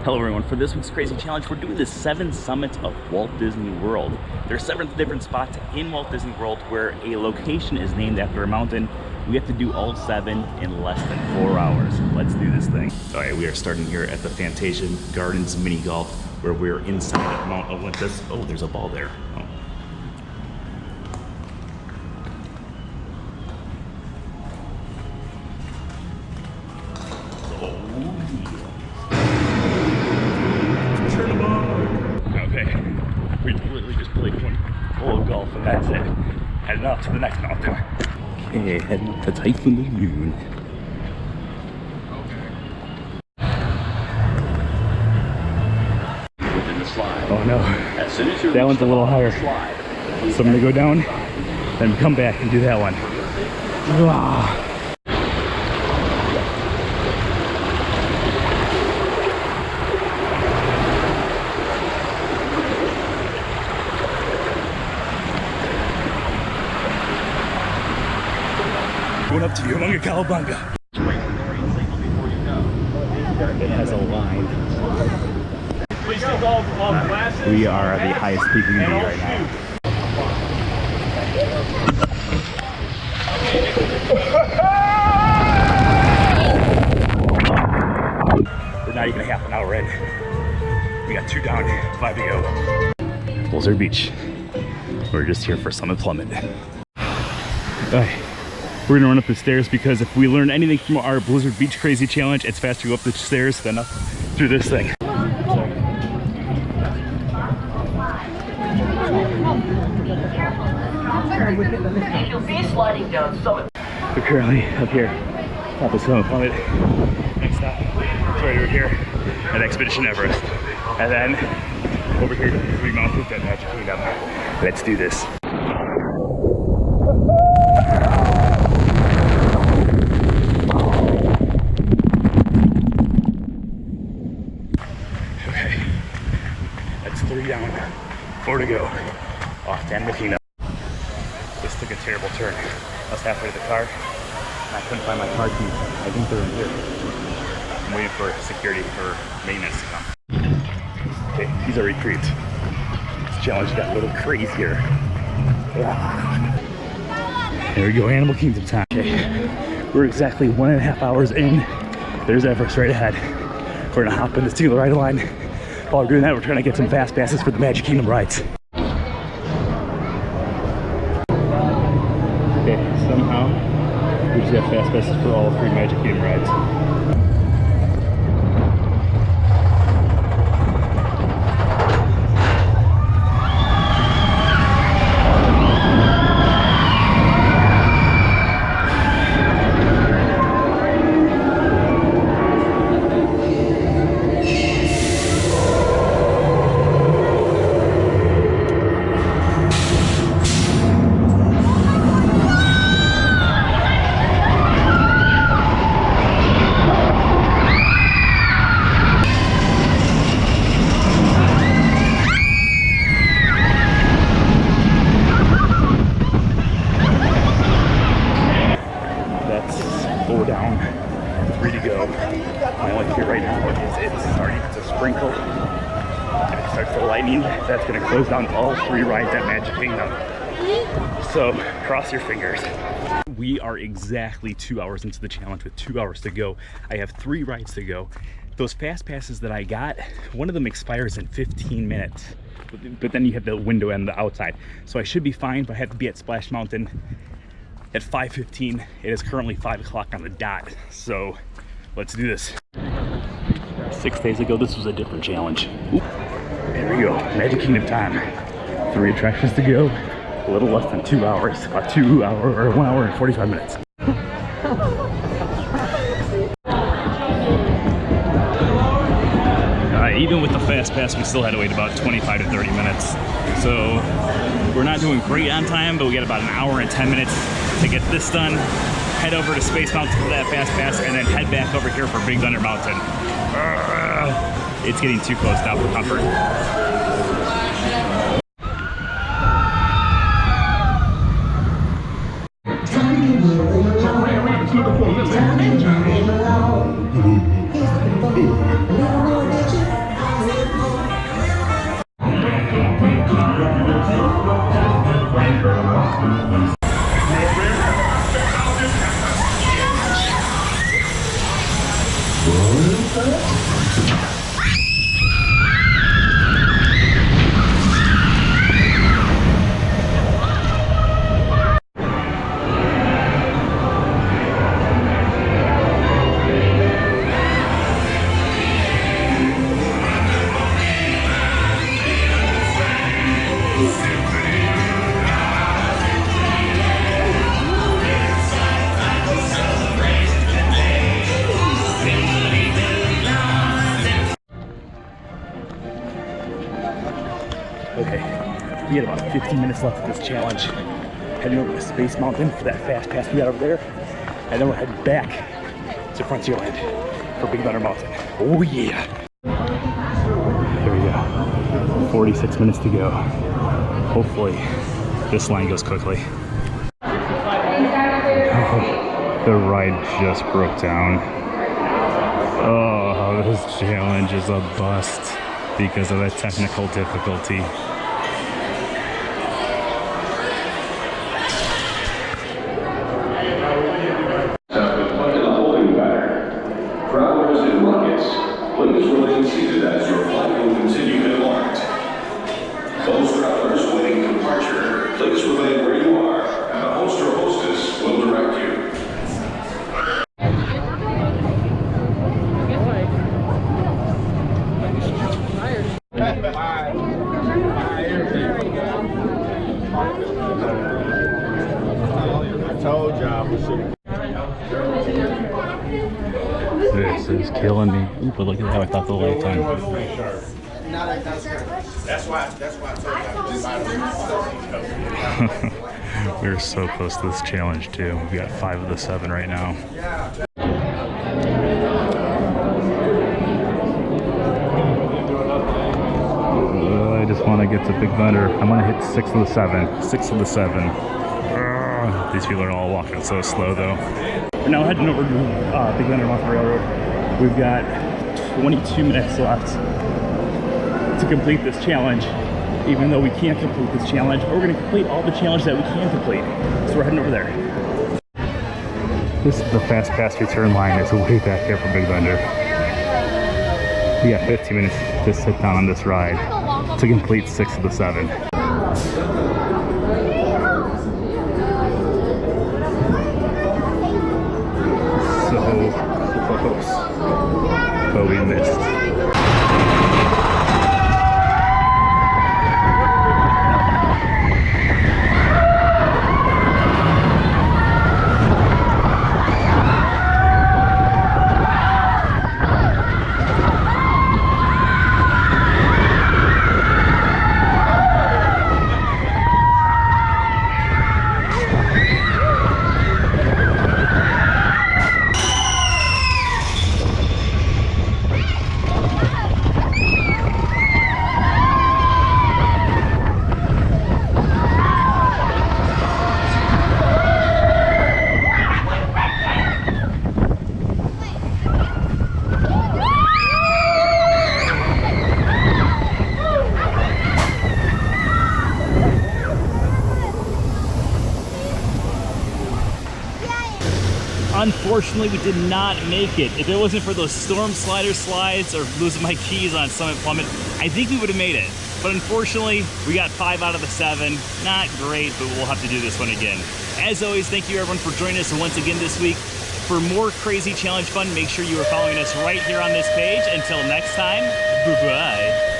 Hello everyone, for this week's Crazy Challenge, we're doing the 7 summits of Walt Disney World. There are 7 different spots in Walt Disney World where a location is named after a mountain. We have to do all 7 in less than 4 hours. Let's do this thing. All right, we are starting here at the Fantasia Gardens Mini Golf, where we're inside of Mount Olympus. Oh, there's a ball there. Oh. Okay, we literally just played one hole of golf and that's it. Heading off to the next mountain. Okay, heading up to Typhoon Lagoon. Within the slide. Oh no, as soon as that one's a little higher. So I'm gonna go down, then come back and do that one. Ah. Going up to Humunga Cowabunga. It has a line. We are at the highest peak we can be right now. We're not even a half an hour in. We got 2 down, 5 to go. Blizzard Beach. We're just here for Summit Plummet. We're gonna run up the stairs because if we learn anything from our Blizzard Beach Crazy Challenge, it's faster to go up the stairs than up through this thing. You'll be sliding down Summit. We're currently up here, top of Summit Plummet. Next stop, it's right over here at Expedition Everest. And then over here to the 3 mountains at Magic Kingdom. Let's do this. That's 3 down, 4 to go. Off to Animal Kingdom. This took a terrible turn. I was halfway to the car, and I couldn't find my car keys. I think they're in here. I'm waiting for security for maintenance to come. Okay, he's already creeped. This challenge got a little crazier. There we go, Animal Kingdom time. Okay, we're exactly 1.5 hours in. There's Everest right ahead. We're gonna hop in the single ride line. While we're doing that, we're trying to get some fast passes for the Magic Kingdom rides. Okay, somehow we just got fast passes for all 3 Magic Kingdom rides. Down, 3 to go. My only fear right now is it's starting to sprinkle. If it starts to lightning, that's going to close down all 3 rides at Magic Kingdom. So cross your fingers. We are exactly 2 hours into the challenge with 2 hours to go. I have 3 rides to go. Those fast passes that I got, one of them expires in 15 minutes. But then you have the window and the outside. So I should be fine, but I have to be at Splash Mountain at 5:15. It is currently 5 o'clock on the dot, so let's do this. 6 days ago, this was a different challenge. Ooh, there we go, Magic Kingdom time. 3 attractions to go, a little less than 2 hours, about 1 hour and 45 minutes. Even with the fast pass, we still had to wait about 25 to 30 minutes. So we're not doing great on time, but we got about 1 hour and 10 minutes to get this done. Head over to Space Mountain for that fast pass, and then head back over here for Big Thunder Mountain. It's getting too close now for comfort. Time Okay, we had about 15 minutes left of this challenge. Heading over to Space Mountain for that fast pass we got over there. And then we're heading back to Frontierland for Big Thunder Mountain. Oh yeah. Here we go. 46 minutes to go. Hopefully this line goes quickly. Oh, the ride just broke down. Oh, this challenge is a bust because of that technical difficulty. Travelers in rockets, please remain seated as your flight will continue embarked. Those travelers waiting departure, please remain where you are, and the host or hostess will direct you. I told y'all we should. This is killing me. Ooh, but look at how I thought the light time. That's why I told y'all. We're so close to this challenge too. We've got 5 of the 7 right now. I just want to get to Big Thunder. I'm gonna hit 6 of the 7. 6 of the 7. These people are all walking so slow though. We're now heading over to Big Thunder Mountain Railroad. We've got 22 minutes left to complete this challenge, even though we can't complete this challenge, but we're going to complete all the challenges that we can complete. So we're heading over there. This is the fast pass return line. It's way back here for Big Thunder. We got 15 minutes to sit down on this ride to complete 6 of the 7. But we missed. Unfortunately, we did not make it. If it wasn't for those storm slider slides or losing my keys on Summit Plummet, I think we would have made it. But unfortunately, we got 5 out of the 7. Not great, but we'll have to do this one again. As always, thank you everyone for joining us once again this week. For more crazy challenge fun, make sure you are following us right here on this page. Until next time, bye-bye.